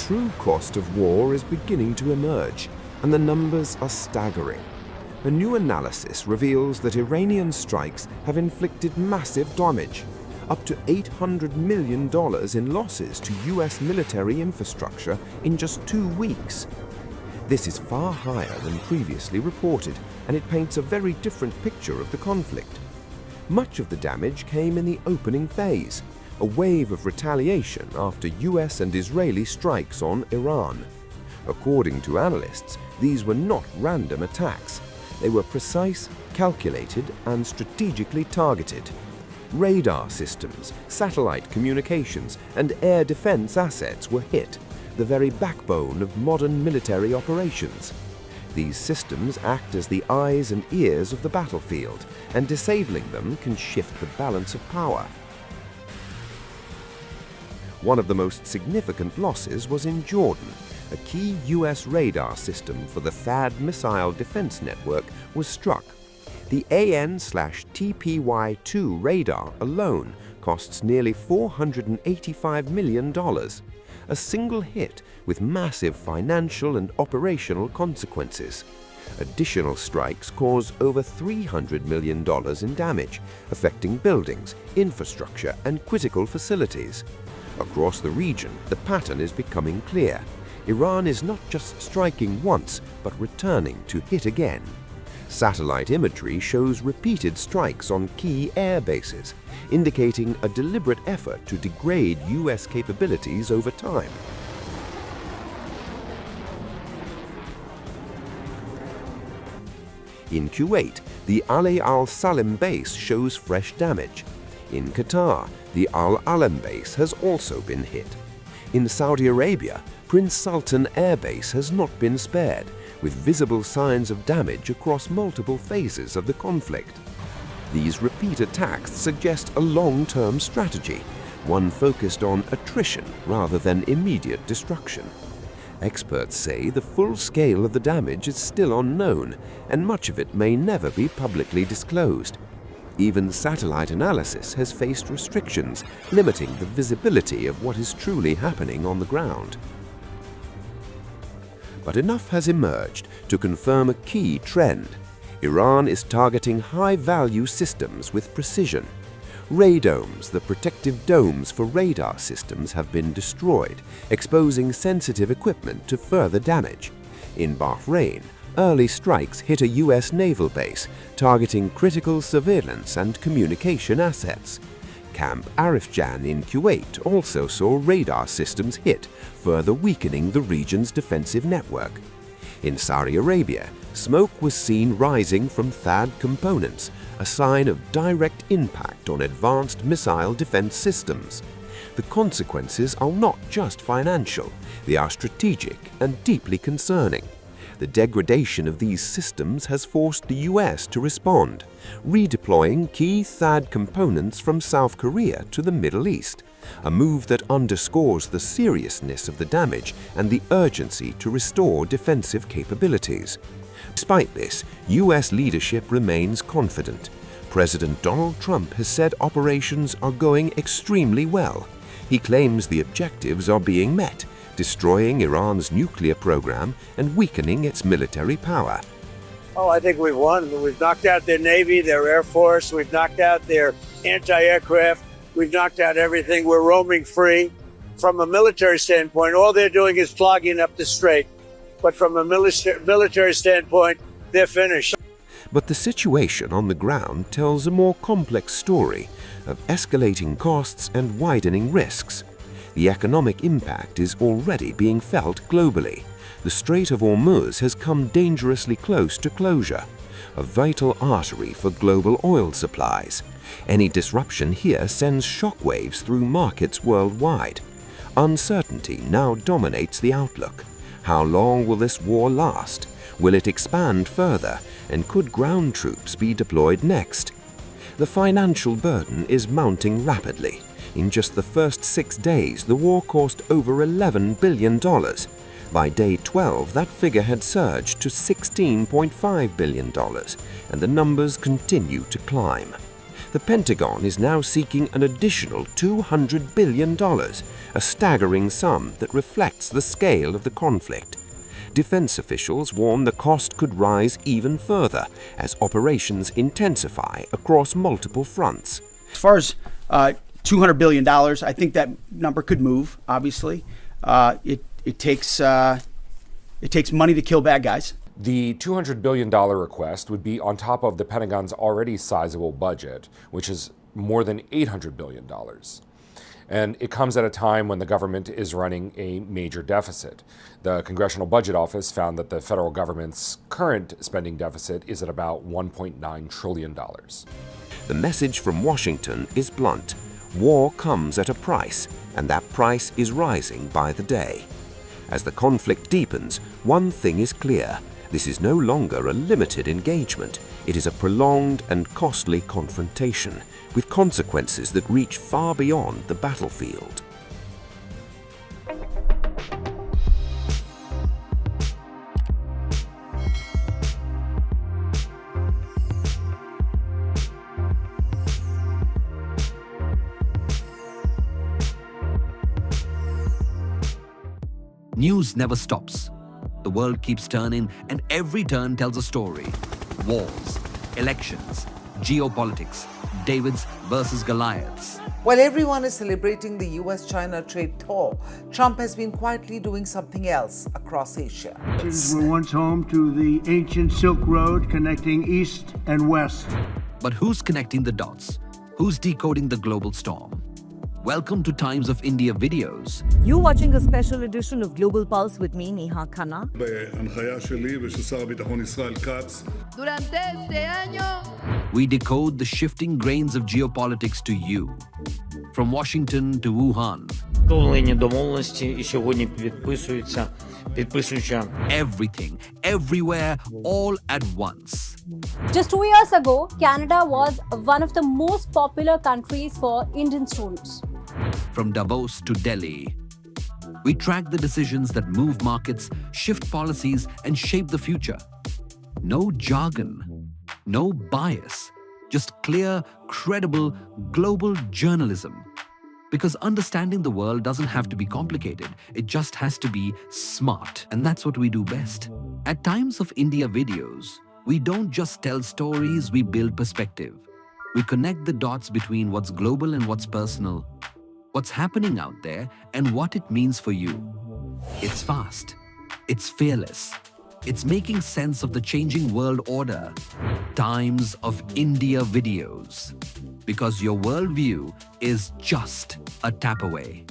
true cost of war is beginning to emerge, and the numbers are staggering. A new analysis reveals that Iranian strikes have inflicted massive damage, up to $800 million in losses to US military infrastructure in just 2 weeks. This is far higher than previously reported, and it paints a very different picture of the conflict. Much of the damage came in the opening phase, a wave of retaliation after US and Israeli strikes on Iran. According to analysts, these were not random attacks. They were precise, calculated, and strategically targeted. Radar systems, satellite communications, and air defense assets were hit, the very backbone of modern military operations. These systems act as the eyes and ears of the battlefield, and disabling them can shift the balance of power. One of the most significant losses was in Jordan. A key US radar system for the THAAD missile defense network was struck. The AN/TPY-2 radar alone costs nearly $485 million. A single hit with massive financial and operational consequences. Additional strikes caused over $300 million in damage, affecting buildings, infrastructure, and critical facilities. Across the region, the pattern is becoming clear. Iran is not just striking once, but returning to hit again. Satellite imagery shows repeated strikes on key air bases, indicating a deliberate effort to degrade US capabilities over time. In Kuwait, the Ali al-Salim base shows fresh damage. In Qatar, the Al Alam base has also been hit. In Saudi Arabia, Prince Sultan Air Base has not been spared, with visible signs of damage across multiple phases of the conflict. These repeat attacks suggest a long-term strategy, one focused on attrition rather than immediate destruction. Experts say the full scale of the damage is still unknown, and much of it may never be publicly disclosed. Even satellite analysis has faced restrictions, limiting the visibility of what is truly happening on the ground. But enough has emerged to confirm a key trend. Iran is targeting high-value systems with precision. Radomes, the protective domes for radar systems, have been destroyed, exposing sensitive equipment to further damage. In Bahrain, early strikes hit a US naval base, targeting critical surveillance and communication assets. Camp Arifjan in Kuwait also saw radar systems hit, further weakening the region's defensive network. In Saudi Arabia, smoke was seen rising from THAAD components, a sign of direct impact on advanced missile defense systems. The consequences are not just financial, they are strategic and deeply concerning. The degradation of these systems has forced the US to respond, redeploying key THAAD components from South Korea to the Middle East, a move that underscores the seriousness of the damage and the urgency to restore defensive capabilities. Despite this, US leadership remains confident. President Donald Trump has said operations are going extremely well. He claims the objectives are being met, destroying Iran's nuclear program and weakening its military power. Oh, I think we've won. We've knocked out their Navy, their Air Force. We've knocked out their anti-aircraft. We've knocked out everything. We're roaming free. From a military standpoint, all they're doing is clogging up the strait. But from a military standpoint, they're finished. But the situation on the ground tells a more complex story of escalating costs and widening risks. The economic impact is already being felt globally. The Strait of Hormuz has come dangerously close to closure, a vital artery for global oil supplies. Any disruption here sends shockwaves through markets worldwide. Uncertainty now dominates the outlook. How long will this war last? Will it expand further? And could ground troops be deployed next? The financial burden is mounting rapidly. In just the first 6 days, the war cost over $11 billion. By day 12, that figure had surged to $16.5 billion, and the numbers continue to climb. The Pentagon is now seeking an additional $200 billion, a staggering sum that reflects the scale of the conflict. Defense officials warn the cost could rise even further as operations intensify across multiple fronts. As far as $200 billion, I think that number could move, obviously. It takes money to kill bad guys. The $200 billion request would be on top of the Pentagon's already sizable budget, which is more than $800 billion. And it comes at a time when the government is running a major deficit. The Congressional Budget Office found that the federal government's current spending deficit is at about $1.9 trillion. The message from Washington is blunt. War comes at a price, and that price is rising by the day. As the conflict deepens, one thing is clear. This is no longer a limited engagement. It is a prolonged and costly confrontation, with consequences that reach far beyond the battlefield. News never stops. The world keeps turning, and every turn tells a story. Wars, elections, geopolitics, Davids versus Goliaths. While everyone is celebrating the US-China trade thaw, Trump has been quietly doing something else across Asia. These were once home to the ancient Silk Road connecting east and west. But who's connecting the dots? Who's decoding the global storm? Welcome to Times of India videos. You're watching a special edition of Global Pulse with me, Neha Khanna. בהנחיה שלי ושל שר הביטחון ישראל כץ. Durante este año, We decode the shifting grains of geopolitics to you. From Washington to Wuhan. Встановлені домовленості і сьогодні підписуються. Everything, everywhere, all at once. Just 2 years ago, Canada was one of the most popular countries for Indian students. From Davos to Delhi, we track the decisions that move markets, shift policies, and shape the future. No jargon, no bias, just clear, credible, global journalism. Because understanding the world doesn't have to be complicated, it just has to be smart. And that's what we do best. At Times of India videos, we don't just tell stories, we build perspective. We connect the dots between what's global and what's personal, what's happening out there, and what it means for you. It's fast. It's fearless. It's making sense of the changing world order. Times of India videos. Because your worldview is just a tap away.